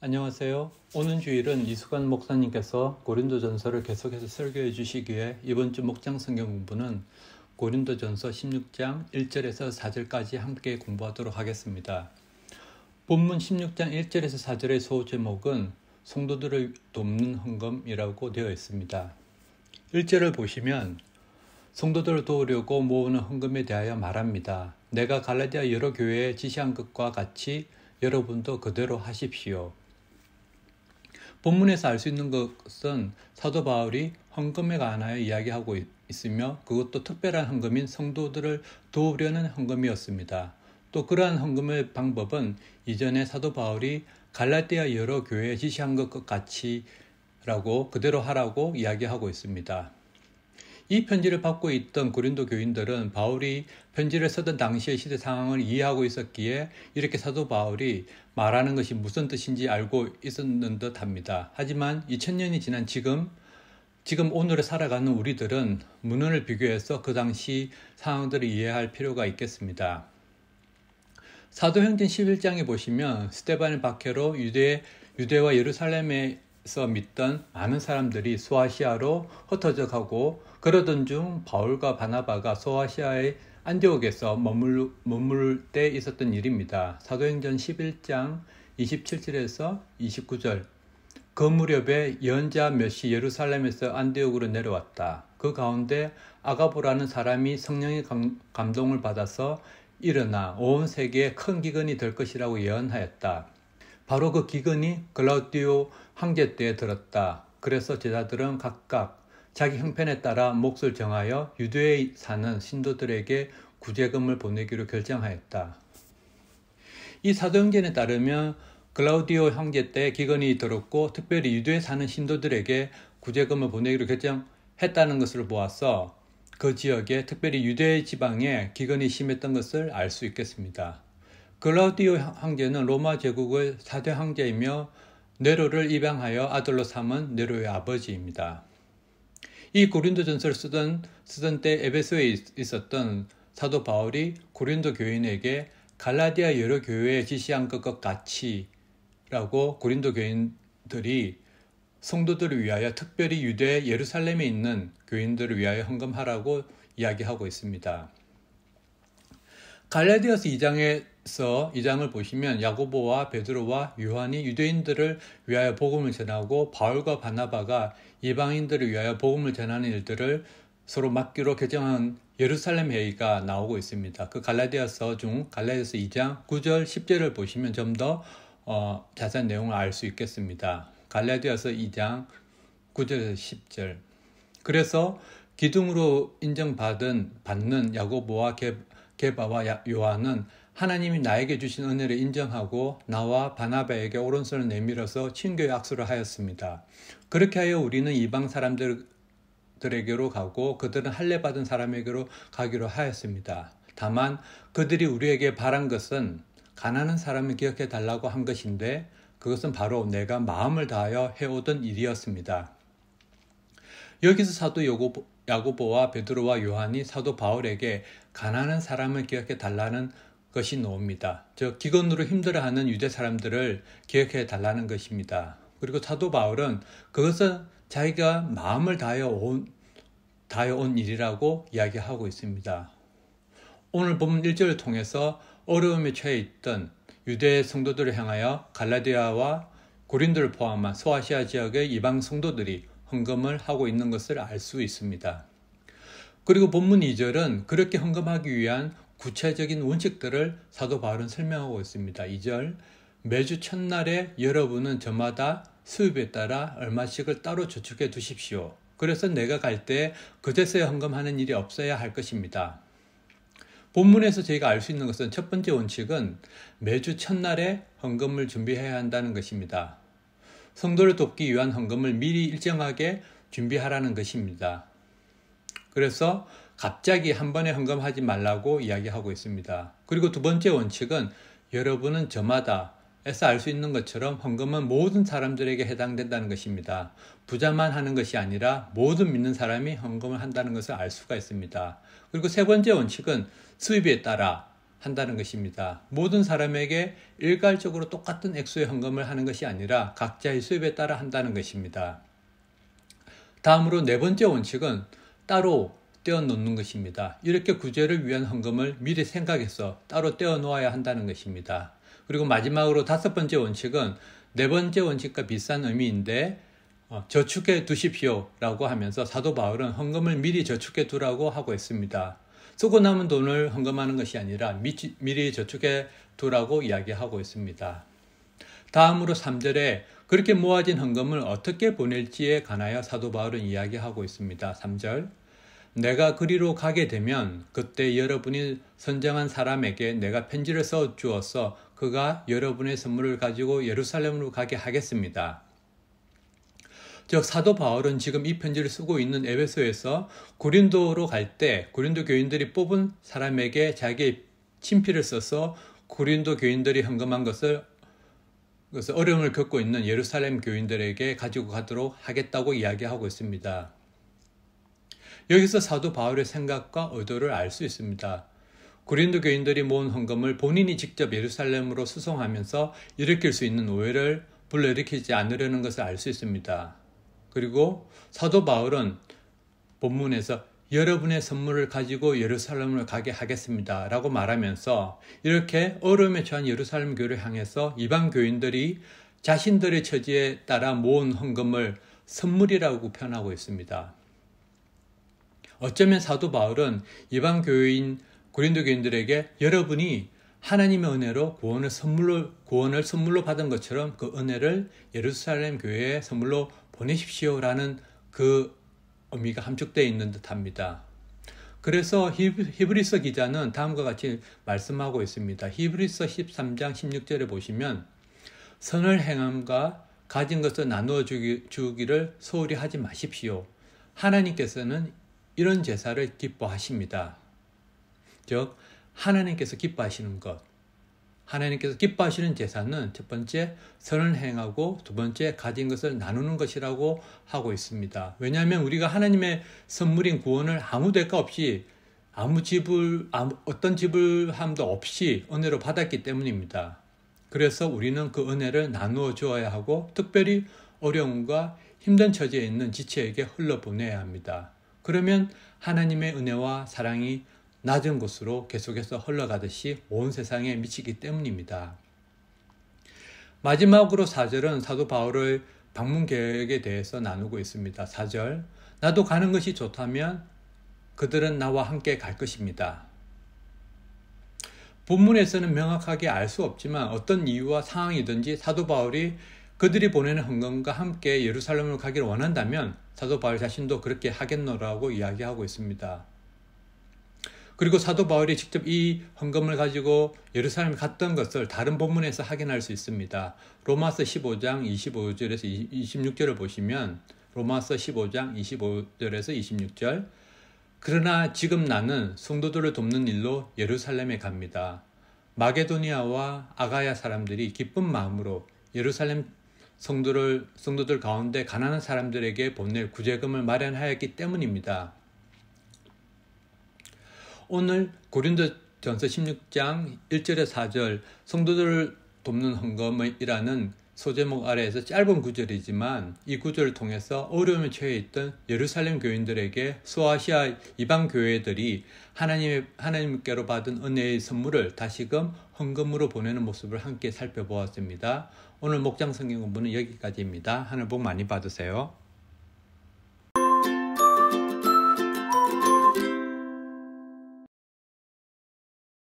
안녕하세요. 오는 주일은 이수관 목사님께서 고린도전서를 계속해서 설교해 주시기에 이번 주 목장 성경 공부는 고린도전서 16장 1절에서 4절까지 함께 공부하도록 하겠습니다. 본문 16장 1절에서 4절의 소제목은 성도들을 돕는 헌금이라고 되어 있습니다. 1절을 보시면 성도들을 도우려고 모으는 헌금에 대하여 말합니다. 내가 갈라디아 여러 교회에 지시한 것과 같이 여러분도 그대로 하십시오. 본문에서 알 수 있는 것은 사도 바울이 헌금에 관하여 이야기하고 있으며 그것도 특별한 헌금인 성도들을 도우려는 헌금이었습니다. 또 그러한 헌금의 방법은 이전에 사도 바울이 갈라디아 여러 교회에 지시한 것 같이 라고 그대로 하라고 이야기하고 있습니다. 이 편지를 받고 있던 고린도 교인들은 바울이 편지를 쓰던 당시의 시대 상황을 이해하고 있었기에 이렇게 사도 바울이 말하는 것이 무슨 뜻인지 알고 있었는 듯 합니다. 하지만 2000년이 지난 지금 오늘을 살아가는 우리들은 문헌을 비교해서 그 당시 상황들을 이해할 필요가 있겠습니다. 사도행전 11장에 보시면 스데반의 박해로 유대와 예루살렘에서 믿던 많은 사람들이 소아시아로 흩어져 가고 그러던 중 바울과 바나바가 소아시아의 안디옥에서 머물 때 있었던 일입니다. 사도행전 11장 27절에서 29절 그 무렵에 연자 몇이 예루살렘에서 안디옥으로 내려왔다. 그 가운데 아가보라는 사람이 성령의 감동을 받아서 일어나 온 세계에 큰 기근이 될 것이라고 예언하였다. 바로 그 기근이 글라우디오 황제 때에 들었다. 그래서 제자들은 각각 자기 형편에 따라 몫을 정하여 유대에 사는 신도들에게 구제금을 보내기로 결정하였다. 이 사도행전에 따르면 글라우디오 황제 때 기근이 들었고 특별히 유대에 사는 신도들에게 구제금을 보내기로 결정했다는 것을 보아서 그 지역에 특별히 유대 지방에 기근이 심했던 것을 알 수 있겠습니다. 글라우디오 황제는 로마 제국의 4대 황제이며 네로를 입양하여 아들로 삼은 네로의 아버지입니다. 이 고린도전서를 쓰던 때 에베소에 있었던 사도 바울이 고린도 교인에게 갈라디아 여러 교회에 지시한 것 같이 라고 고린도 교인들이 성도들을 위하여 특별히 유대 예루살렘에 있는 교인들을 위하여 헌금하라고 이야기하고 있습니다. 갈라디아서 2장을 보시면 야고보와 베드로와 요한이 유대인들을 위하여 복음을 전하고 바울과 바나바가 이방인들을 위하여 복음을 전하는 일들을 서로 맡기로 결정한 예루살렘 회의가 나오고 있습니다. 그 갈라디아서 2장 9절 10절을 보시면 좀 더 자세한 내용을 알 수 있겠습니다. 갈라디아서 2장 9절에서 10절 그래서 기둥으로 받는 야고보와 게바와 요한은 하나님이 나에게 주신 은혜를 인정하고 나와 바나바에게 오른손을 내밀어서 친교의 악수를 하였습니다. 그렇게 하여 우리는 이방 사람들에게로 가고 그들은 할례 받은 사람에게로 가기로 하였습니다. 다만 그들이 우리에게 바란 것은 가난한 사람을 기억해 달라고 한 것인데 그것은 바로 내가 마음을 다하여 해오던 일이었습니다. 여기서 사도 야고보와 베드로와 요한이 사도 바울에게 가난한 사람을 기억해 달라는 것이 나옵니다. 즉 기근으로 힘들어하는 유대 사람들을 기억해 달라는 것입니다. 그리고 사도 바울은 그것은 자기가 마음을 다하여 온 일이라고 이야기하고 있습니다. 오늘 본문 1절을 통해서 어려움에 처해 있던 유대 성도들을 향하여 갈라디아와 고린도를 포함한 소아시아 지역의 이방 성도들이 헌금을 하고 있는 것을 알 수 있습니다. 그리고 본문 2절은 그렇게 헌금하기 위한 구체적인 원칙들을 사도 바울은 설명하고 있습니다. 2절 매주 첫날에 여러분은 저마다 수입에 따라 얼마씩을 따로 저축해 두십시오. 그래서 내가 갈 때 그제서야 헌금하는 일이 없어야 할 것입니다. 본문에서 저희가 알 수 있는 것은 첫 번째 원칙은 매주 첫날에 헌금을 준비해야 한다는 것입니다. 성도를 돕기 위한 헌금을 미리 일정하게 준비하라는 것입니다. 그래서 갑자기 한 번에 헌금하지 말라고 이야기하고 있습니다. 그리고 두 번째 원칙은 여러분은 저마다에서 알 수 있는 것처럼 헌금은 모든 사람들에게 해당된다는 것입니다. 부자만 하는 것이 아니라 모든 믿는 사람이 헌금을 한다는 것을 알 수가 있습니다. 그리고 세 번째 원칙은 수입에 따라 한다는 것입니다. 모든 사람에게 일괄적으로 똑같은 액수의 헌금을 하는 것이 아니라 각자의 수입에 따라 한다는 것입니다. 다음으로 네 번째 원칙은 따로 떼어 놓는 것입니다. 이렇게 구제를 위한 헌금을 미리 생각해서 따로 떼어 놓아야 한다는 것입니다. 그리고 마지막으로 다섯 번째 원칙은 네 번째 원칙과 비슷한 의미인데 저축해 두십시오 라고 하면서 사도 바울은 헌금을 미리 저축해 두라고 하고 있습니다. 쓰고 남은 돈을 헌금하는 것이 아니라 미리 저축해 두라고 이야기하고 있습니다. 다음으로 3절에 그렇게 모아진 헌금을 어떻게 보낼지에 관하여 사도 바울은 이야기하고 있습니다. 3절 내가 그리로 가게 되면 그때 여러분이 선정한 사람에게 내가 편지를 써 주어서 그가 여러분의 선물을 가지고 예루살렘으로 가게 하겠습니다. 즉 사도 바울은 지금 이 편지를 쓰고 있는 에베소에서 고린도로 갈 때 고린도 교인들이 뽑은 사람에게 자기의 친필을 써서 고린도 교인들이 헌금한 것을 어려움을 겪고 있는 예루살렘 교인들에게 가지고 가도록 하겠다고 이야기하고 있습니다. 여기서 사도 바울의 생각과 의도를 알 수 있습니다. 고린도 교인들이 모은 헌금을 본인이 직접 예루살렘으로 수송하면서 일으킬 수 있는 오해를 불러일으키지 않으려는 것을 알 수 있습니다. 그리고 사도 바울은 본문에서 여러분의 선물을 가지고 예루살렘을 가게 하겠습니다 라고 말하면서 이렇게 어려움에 처한 예루살렘 교회를 향해서 이방 교인들이 자신들의 처지에 따라 모은 헌금을 선물이라고 표현하고 있습니다. 어쩌면 사도 바울은 이방 교인 고린도 교인들에게 여러분이 하나님의 은혜로 구원을 선물로 받은 것처럼 그 은혜를 예루살렘 교회에 선물로 보내십시오라는 그 의미가 함축되어 있는 듯합니다. 그래서 히브리서 기자는 다음과 같이 말씀하고 있습니다. 히브리서 13장 16절에 보시면 선을 행함과 가진 것을 나누어 주기를 소홀히 하지 마십시오. 하나님께서는 이런 제사를 기뻐하십니다. 즉 하나님께서 기뻐하시는 것, 하나님께서 기뻐하시는 제사는 첫 번째 선을 행하고 두 번째 가진 것을 나누는 것이라고 하고 있습니다. 왜냐하면 우리가 하나님의 선물인 구원을 아무 대가 없이 어떤 지불함도 없이 은혜로 받았기 때문입니다. 그래서 우리는 그 은혜를 나누어 주어야 하고 특별히 어려움과 힘든 처지에 있는 지체에게 흘려보내야 합니다. 그러면 하나님의 은혜와 사랑이 낮은 곳으로 계속해서 흘러가듯이 온 세상에 미치기 때문입니다. 마지막으로 4절은 사도 바울의 방문 계획에 대해서 나누고 있습니다. 4절 나도 가는 것이 좋다면 그들은 나와 함께 갈 것입니다. 본문에서는 명확하게 알 수 없지만 어떤 이유와 상황이든지 사도 바울이 그들이 보내는 헌금과 함께 예루살렘으로 가기를 원한다면 사도 바울 자신도 그렇게 하겠노라고 이야기하고 있습니다. 그리고 사도 바울이 직접 이 헌금을 가지고 예루살렘에 갔던 것을 다른 본문에서 확인할 수 있습니다. 로마서 15장 25절에서 26절을 보시면 로마서 15장 25절에서 26절 그러나 지금 나는 성도들을 돕는 일로 예루살렘에 갑니다. 마게도니아와 아가야 사람들이 기쁜 마음으로 예루살렘 성도들 가운데 가난한 사람들에게 보낼 구제금을 마련하였기 때문입니다. 오늘 고린도전서 16장 1절에 4절 성도들을 돕는 헌금이라는 소제목 아래에서 짧은 구절이지만 이 구절을 통해서 어려움에 처해 있던 예루살렘 교인들에게 소아시아 이방 교회들이 하나님께로 받은 은혜의 선물을 다시금 헌금으로 보내는 모습을 함께 살펴보았습니다. 오늘 목장 성경 공부는 여기까지입니다. 하늘 복 많이 받으세요.